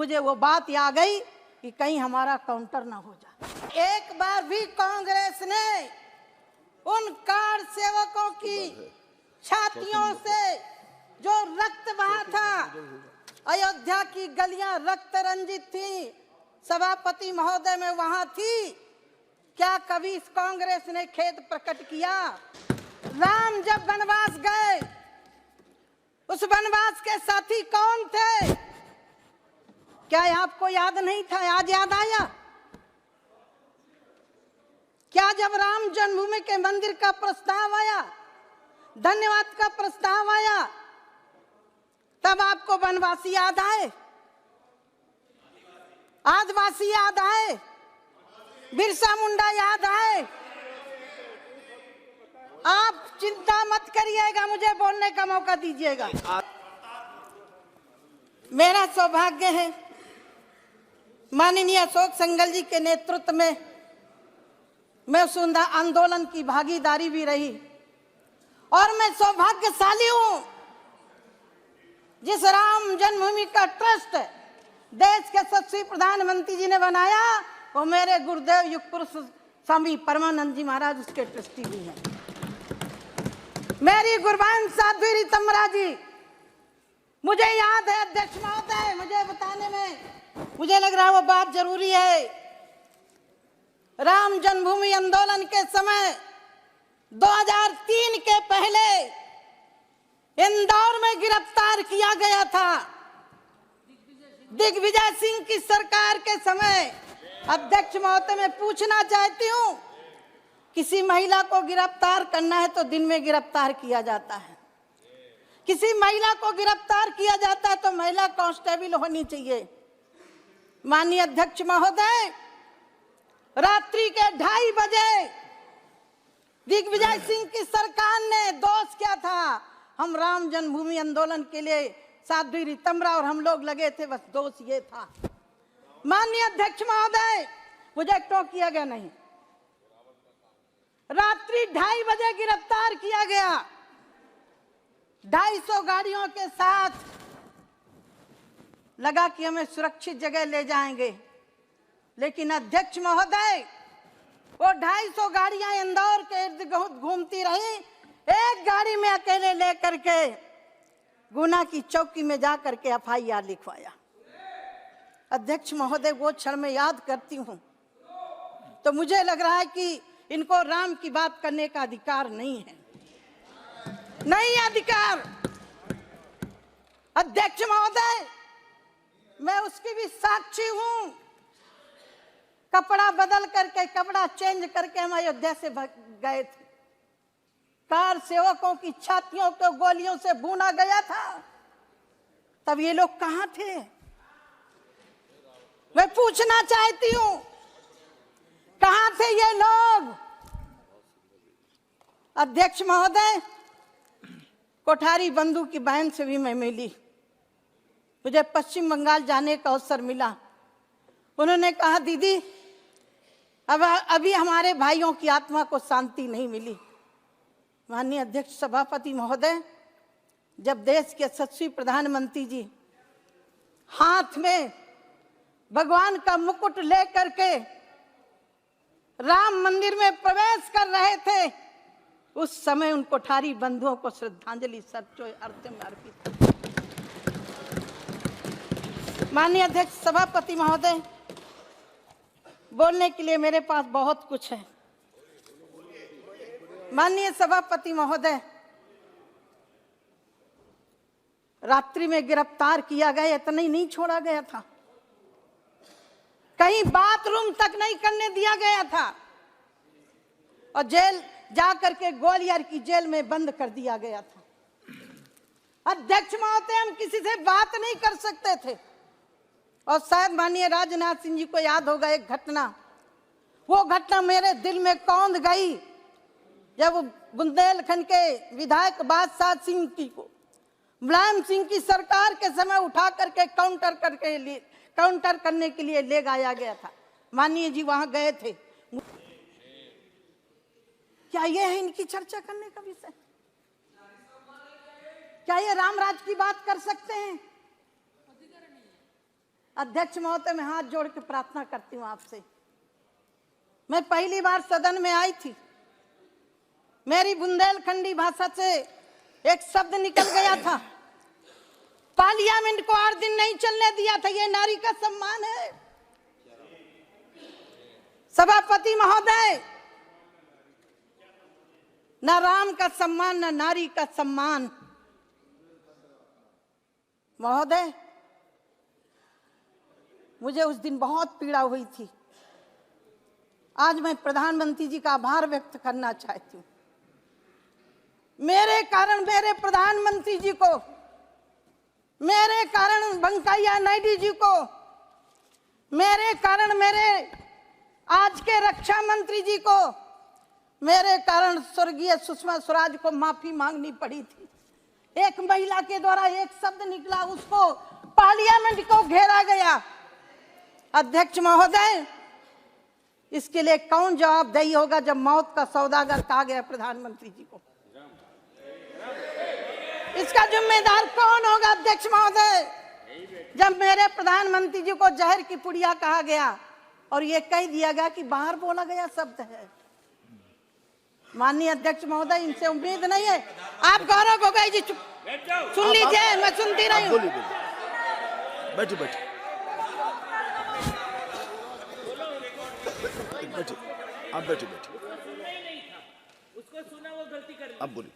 मुझे वो बात याद गई कि कहीं हमारा काउंटर ना हो जाए। एक बार भी कांग्रेस ने उन कार सेवकों की छातियों से जो रक्त बहा था, अयोध्या की गलियां रक्त रंजित थी, सभापति महोदय में वहां थी, क्या कभी इस कांग्रेस ने खेद प्रकट किया? राम जब वनवास गए, उस वनवास के साथी कौन थे? क्या आपको याद नहीं था? आज याद आया? क्या जब राम जन्मभूमि के मंदिर का प्रस्ताव आया, धन्यवाद का प्रस्ताव आया, तब आपको वनवासी याद आए, आदिवासी याद आए, बिरसा मुंडा याद आए? आप चिंता मत करिएगा, मुझे बोलने का मौका दीजिएगा। मेरा सौभाग्य है माननीय अशोक सिंघल जी के नेतृत्व में मैं उस आंदोलन की भागीदारी भी रही, और मैं सौभाग्यशाली हूं जिस राम जन्मभूमि का ट्रस्ट देश के यशस्वी प्रधानमंत्री जी ने बनाया, वो मेरे गुरुदेव युग पुरुष स्वामी परमानंद जी महाराज उसके ट्रस्टी भी हैं। मेरी गुरबान साध्वी रीतमरा जी, मुझे याद है अध्यक्ष महोदय, मुझे बताने में मुझे लग रहा है वो बात जरूरी है। राम जन्मभूमि आंदोलन के समय 2003 के पहले इंदौर में गिरफ्तार किया गया था दिग्विजय सिंह की सरकार के समय। अध्यक्ष महोदय, मैं पूछना चाहती हूँ, किसी महिला को गिरफ्तार करना है तो दिन में गिरफ्तार किया जाता है, किसी महिला को गिरफ्तार किया जाता है तो महिला कांस्टेबल होनी चाहिए। माननीय अध्यक्ष महोदय, रात्रि के 2:30 बजे दिग्विजय सिंह की सरकार ने दोष क्या था? हम राम जन्मभूमि आंदोलन के लिए साध्वी रीतमरा और हम लोग लगे थे, बस दोष ये था। माननीय अध्यक्ष महोदय, मुझे टोक किया गया नहीं, रात्रि 2:30 बजे गिरफ्तार किया गया 250 गाड़ियों के साथ। लगा कि हमें सुरक्षित जगह ले जाएंगे, लेकिन अध्यक्ष महोदय, वो 250 गाड़ियां इंदौर के इर्द गिर्द घूमती रही, एक गाड़ी में अकेले लेकर के गुना की चौकी में जा करके FIR लिखवाया। अध्यक्ष महोदय, वो क्षण में याद करती हूँ तो मुझे लग रहा है कि इनको राम की बात करने का अधिकार नहीं है, नहीं अधिकार। अध्यक्ष महोदय, मैं उसकी भी साक्षी हूं, कपड़ा बदल करके, कपड़ा चेंज करके हम अयोध्या से गए थे। कार सेवकों की छातियों को गोलियों से भूना गया था, तब ये लोग कहां थे? मैं पूछना चाहती हूं, कहां थे ये लोग? अध्यक्ष महोदय, कोठारी बंधु की बहन से भी मैं मिली, मुझे पश्चिम बंगाल जाने का अवसर मिला। उन्होंने कहा, दीदी अभी हमारे भाइयों की आत्मा को शांति नहीं मिली। माननीय अध्यक्ष सभापति महोदय, जब देश के यशस्वी प्रधानमंत्री जी हाथ में भगवान का मुकुट लेकर के राम मंदिर में प्रवेश कर रहे थे, उस समय उन कोठारी बंधुओं को श्रद्धांजलि सर्वोच्च अर्थ में अर्पित। माननीय अध्यक्ष सभापति महोदय, बोलने के लिए मेरे पास बहुत कुछ है। माननीय सभापति महोदय, रात्रि में गिरफ्तार किया गया, इतना ही नहीं छोड़ा गया था, कहीं बाथरूम तक नहीं करने दिया गया था, और जेल जाकर के ग्वालियर की जेल में बंद कर दिया गया था। अध्यक्ष महोदय, हम किसी से बात नहीं कर सकते थे, और शायद माननीय राजनाथ सिंह जी को याद होगा एक घटना, वो घटना मेरे दिल में कौंध गई, जब बुंदेलखंड के विधायक बादशाह सिंह जी को मुलायम सिंह की सरकार के समय उठा करके काउंटर करने के लिए ले जाया गया था। माननीय जी वहां गए थे। क्या ये है इनकी चर्चा करने का विषय? क्या ये रामराज की बात कर सकते हैं? अध्यक्ष महोदय, मैं हाथ जोड़ के प्रार्थना करती हूं आपसे। मैं पहली बार सदन में आई थी, मेरी बुंदेलखंडी भाषा से एक शब्द निकल गया था, पार्लियामेंट को 8 दिन नहीं चलने दिया था। ये नारी का सम्मान है। सभापति महोदय, न राम का सम्मान न नारी का सम्मान। महोदय, मुझे उस दिन बहुत पीड़ा हुई थी। आज मैं प्रधानमंत्री जी का आभार व्यक्त करना चाहती हूँ। मेरे कारण मेरे प्रधानमंत्री जी को, मेरे कारण वेंकैया नायडू जी को, मेरे कारण मेरे आज के रक्षा मंत्री जी को, मेरे कारण स्वर्गीय सुषमा स्वराज को माफी मांगनी पड़ी थी। एक महिला के द्वारा एक शब्द निकला, उसको पार्लियामेंट को घेरा गया। अध्यक्ष महोदय, इसके लिए कौन जवाबदेही होगा जब मौत का सौदागर कहा गया प्रधानमंत्री जी को? इसका जिम्मेदार कौन होगा अध्यक्ष महोदय? जब मेरे प्रधानमंत्री जी को जहर की पुड़िया कहा गया और ये कह दिया गया कि बाहर बोला गया शब्द है। माननीय अध्यक्ष महोदय, इनसे उम्मीद नहीं है। आप गौरव गोगोई जी सुन लीजिए, मैं सुनती रही हूँ। बैठिए बैठिए आप बैठिए उसको सुना, वो गलती कर दी। आप बोलिए।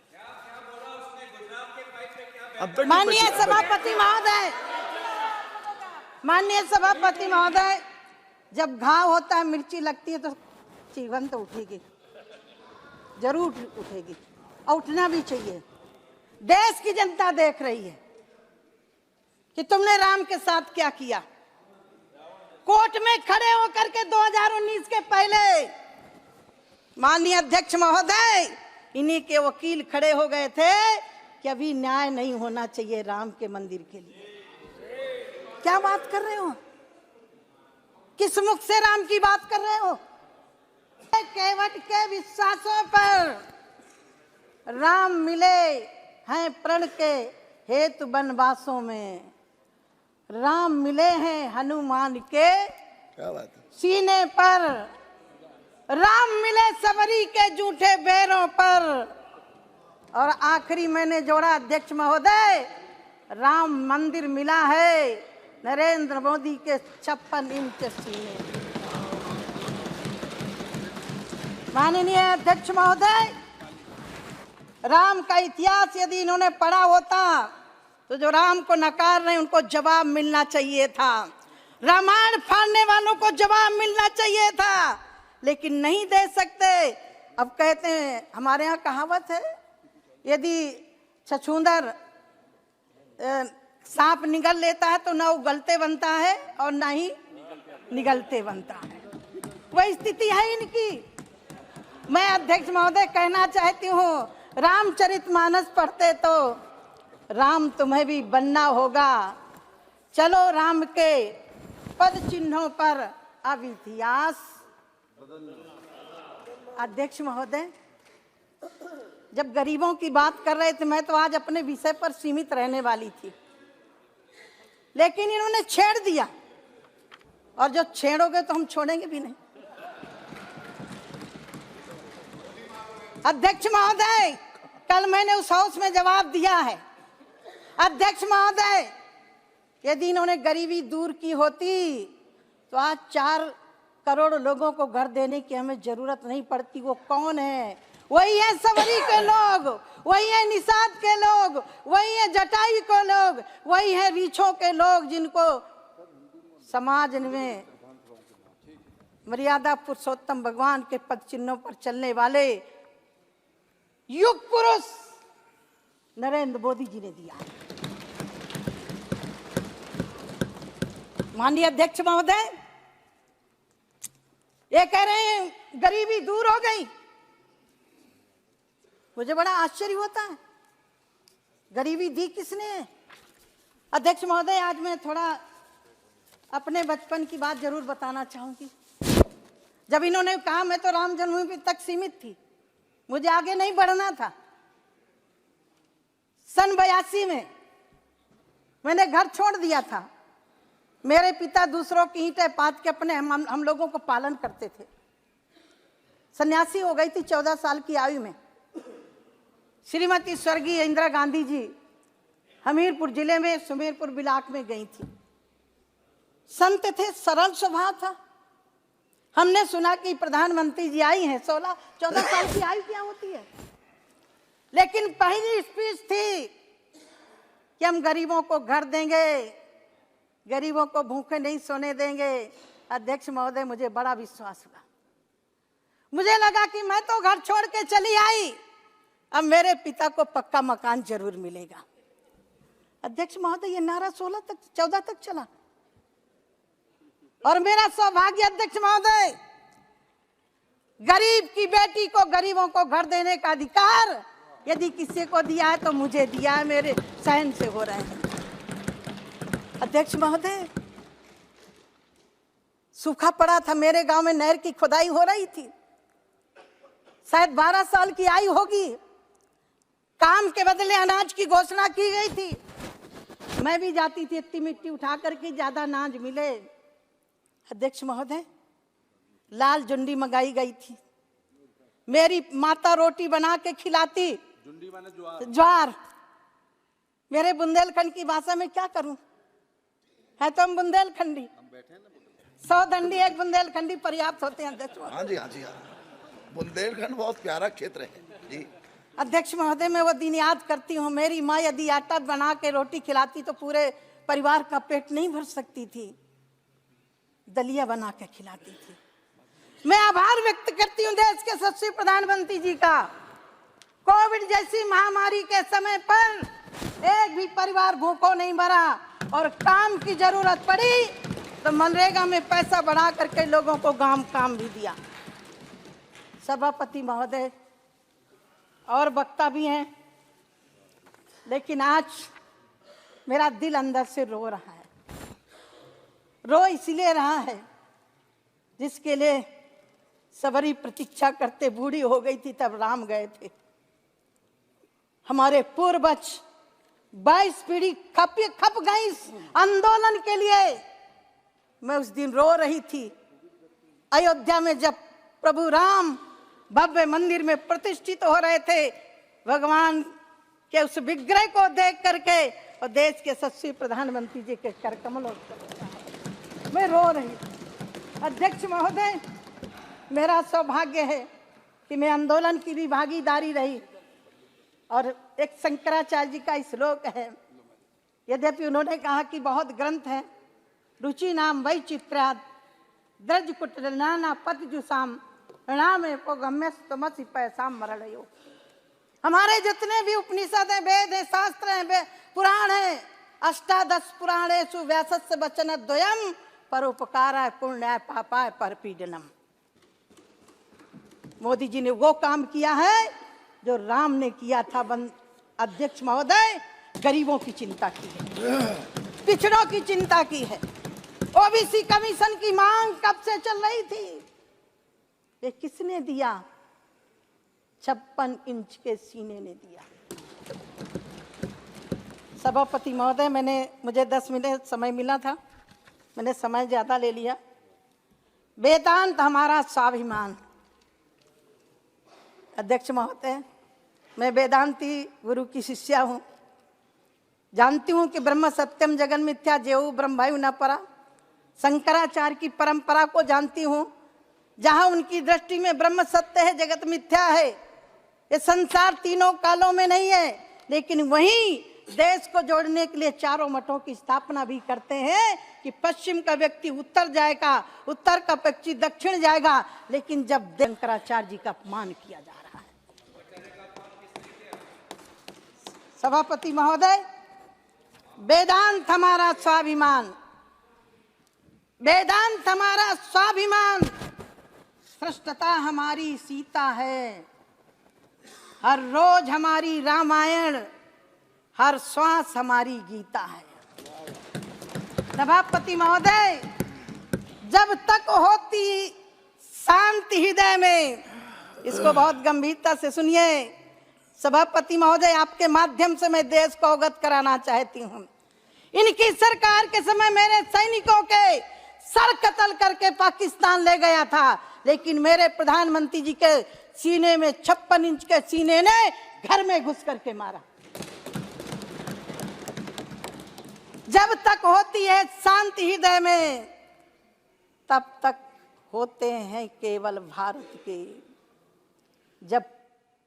माननीय सभापति महोदय, माननीय सभापति महोदय, जब घाव होता है, मिर्ची लगती है तो जीवन तो उठेगी, जरूर उठेगी और उठना भी चाहिए। देश की जनता देख रही है कि तुमने राम के साथ क्या किया। कोर्ट में खड़े होकर के 2019 के पहले माननीय अध्यक्ष महोदय, इन्हीं के वकील खड़े हो गए थे कि अभी न्याय नहीं होना चाहिए राम के मंदिर के लिए। क्या बात कर रहे हो? किस मुख से राम की बात कर रहे हो? केवट के विश्वासों पर राम मिले हैं प्रण के हेतु वनवासों में। राम मिले हैं हनुमान के क्या बात है? सीने पर। राम मिले सबरी के जूठे बैरों पर। और आखिरी मैंने जोड़ा अध्यक्ष महोदय, राम मंदिर मिला है नरेंद्र मोदी के 56 इंच सीने। माननीय अध्यक्ष महोदय, राम का इतिहास यदि इन्होंने पढ़ा होता तो जो राम को नकार रहे उनको जवाब मिलना चाहिए था। रामायण फाड़ने वालों को जवाब मिलना चाहिए था, लेकिन नहीं दे सकते। अब कहते हैं, हमारे यहाँ कहावत है, यदि छछूंदर सांप निगल लेता है तो ना उगलते बनता है और ना ही निगलते बनता है। वही स्थिति है इनकी। मैं अध्यक्ष महोदय कहना चाहती हूँ, रामचरितमानस पढ़ते तो राम तुम्हें भी बनना होगा। चलो राम के पद चिन्हों पर अब इतिहास। अध्यक्ष महोदय, जब गरीबों की बात कर रहे थे, मैं तो आज अपने विषय पर सीमित रहने वाली थी, लेकिन इन्होंने छेड़ दिया, और जो छेड़ोगे तो हम छोड़ेंगे भी नहीं। अध्यक्ष महोदय, कल मैंने उस हाउस में जवाब दिया है। अध्यक्ष महोदय, यदि इन्होंने गरीबी दूर की होती तो आज 4 करोड़ लोगों को घर देने की हमें जरूरत नहीं पड़ती। वो कौन है? वही है सबरी के लोग, वही है निषाद के लोग, वही है जटाई के लोग, वही है रीछों के लोग, जिनको समाज में मर्यादा पुरुषोत्तम भगवान के पद चिन्हों पर चलने वाले युग पुरुष नरेंद्र मोदी जी ने दिया। माननीय अध्यक्ष महोदय, ये कह रहे हैं गरीबी दूर हो गई। मुझे बड़ा आश्चर्य होता है, गरीबी दी किसने? अध्यक्ष महोदय, आज मैं थोड़ा अपने बचपन की बात जरूर बताना चाहूंगी। जब इन्होंने कहा मैं तो राम जन्मभूमि तक सीमित थी, मुझे आगे नहीं बढ़ना था। सन 82 में मैंने घर छोड़ दिया था। मेरे पिता दूसरों की ईंटें पात के अपने हम लोगों को पालन करते थे। सन्यासी हो गई थी 14 साल की आयु में। श्रीमती स्वर्गीय इंदिरा गांधी जी हमीरपुर जिले में सुमेरपुर ब्लॉक में गई थी। संत थे, सरल स्वभाव था। हमने सुना कि प्रधानमंत्री जी आई हैं, 14 साल की आयु क्या होती है, लेकिन पहली स्पीच थी कि हम गरीबों को घर देंगे, गरीबों को भूखे नहीं सोने देंगे। अध्यक्ष महोदय, मुझे बड़ा विश्वास हुआ। मुझे लगा कि मैं तो घर छोड़ के चली आई, अब मेरे पिता को पक्का मकान जरूर मिलेगा। अध्यक्ष महोदय, ये नारा 14 तक चला और मेरा सौभाग्य अध्यक्ष महोदय, गरीब की बेटी को, गरीबों को घर देने का अधिकार यदि किसी को दिया है तो मुझे दिया है, मेरे सहन से हो रहे हैं। अध्यक्ष महोदय, सूखा पड़ा था, मेरे गांव में नहर की खुदाई हो रही थी, शायद 12 साल की आयु होगी। काम के बदले अनाज की घोषणा की गई थी। मैं भी जाती थी इतनी मिट्टी उठा करके, ज्यादा अनाज मिले। अध्यक्ष महोदय, लाल जुंडी मंगाई गई थी। मेरी माता रोटी बना के खिलाती, जुंडी माने ज्वार। मेरे बुंदेलखंड की भाषा में क्या करूं, है तो हम बुंदेलखंडी। 100 दंडी एक बुंदेलखंडी पर्याप्त होते हैं अध्यक्ष महोदय। हाँ जी, हाँ जी, हाँ। बुंदेलखंड बहुत प्यारा क्षेत्र है जी। अध्यक्ष महोदय, मैं वो दिन याद करती हूँ। मेरी माँ यदि आटा बना के रोटी खिलाती तो पूरे परिवार का पेट नहीं भर सकती थी, दलिया बना के खिलाती थी। मैं आभार व्यक्त करती हूँ देश के यशस्वी प्रधानमंत्री जी का। कोविड जैसी महामारी के समय पर एक भी परिवार भूखों नहीं मरा, और काम की जरूरत पड़ी तो मनरेगा में पैसा बढ़ा करके लोगों को काम भी दिया। सभापति महोदय, और वक्ता भी हैं, लेकिन आज मेरा दिल अंदर से रो रहा है। रो इसलिए रहा है जिसके लिए सबरी प्रतीक्षा करते बूढ़ी हो गई थी तब राम गए थे। हमारे पूर्वज 22 पीढ़ी खप गई इस आंदोलन के लिए। मैं उस दिन रो रही थी अयोध्या में, जब प्रभु राम भव्य मंदिर में प्रतिष्ठित हो रहे थे, भगवान के उस विग्रह को देख करके, और देश के यशस्वी प्रधानमंत्री जी के कर कमलों मैं रो रही थी। अध्यक्ष महोदय, मेरा सौभाग्य है कि मैं आंदोलन की भी भागीदारी रही, और एक शंकराचार्य जी का श्लोक है, यद्यपि उन्होंने कहा कि बहुत ग्रंथ हैं, रुचि नाम वैचित्र्याद द्रज कुटनाना पतजुसाम नाम गम्यस्तमसि पैसाम मरणयो। हमारे जितने भी उपनिषद हैं, वेद हैं, शास्त्र हैं, पुराण हैं, अष्टादश पुराणेषु व्यासस्य वचन द्वयम परोपकाराय पुण्याय पापाय परपीडनम। मोदी जी ने वो काम किया है जो राम ने किया था। अध्यक्ष महोदय, गरीबों की चिंता की है, पिछड़ों की चिंता की है। ओबीसी कमीशन की मांग कब से चल रही थी, ये किसने दिया? 56 इंच के सीने ने दिया। सभापति महोदय, मुझे 10 मिनट समय मिला था, मैंने समय ज्यादा ले लिया। वेदांत हमारा स्वाभिमान। अध्यक्ष महोदय, मैं वेदांती गुरु की शिष्या हूँ। जानती हूँ कि ब्रह्म सत्यम जगन मिथ्या जेऊ ब्रह्मयु न परा। शंकराचार्य की परंपरा को जानती हूँ, जहाँ उनकी दृष्टि में ब्रह्म सत्य है, जगत मिथ्या है। ये संसार तीनों कालों में नहीं है, लेकिन वहीं देश को जोड़ने के लिए चारों मठों की स्थापना भी करते हैं कि पश्चिम का व्यक्ति उत्तर जाएगा, उत्तर का व्यक्ति दक्षिण जाएगा। लेकिन जब शंकराचार्य जी का अपमान किया जा रहा है। सभापति महोदय, वेदांत हमारा स्वाभिमान, वेदांत हमारा स्वाभिमान, श्रेष्ठता हमारी सीता है, हर रोज हमारी रामायण, हर श्वास हमारी गीता है। सभापति महोदय, जब तक होती शांति हृदय में, इसको बहुत गंभीरता से सुनिए। सभापति महोदय, आपके माध्यम से मैं देश को अवगत कराना चाहती हूँ, इनकी सरकार के समय मेरे सैनिकों के सर कत्ल करके पाकिस्तान ले गया था, लेकिन मेरे प्रधानमंत्री जी के सीने में 56 इंच के सीने ने घर में घुस करके मारा। जब तक होती है शांति हृदय में, तब तक होते हैं केवल भारत के। जब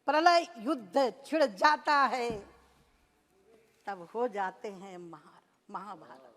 प्रलय युद्ध छिड़ जाता है, तब हो जाते हैं महाभारत।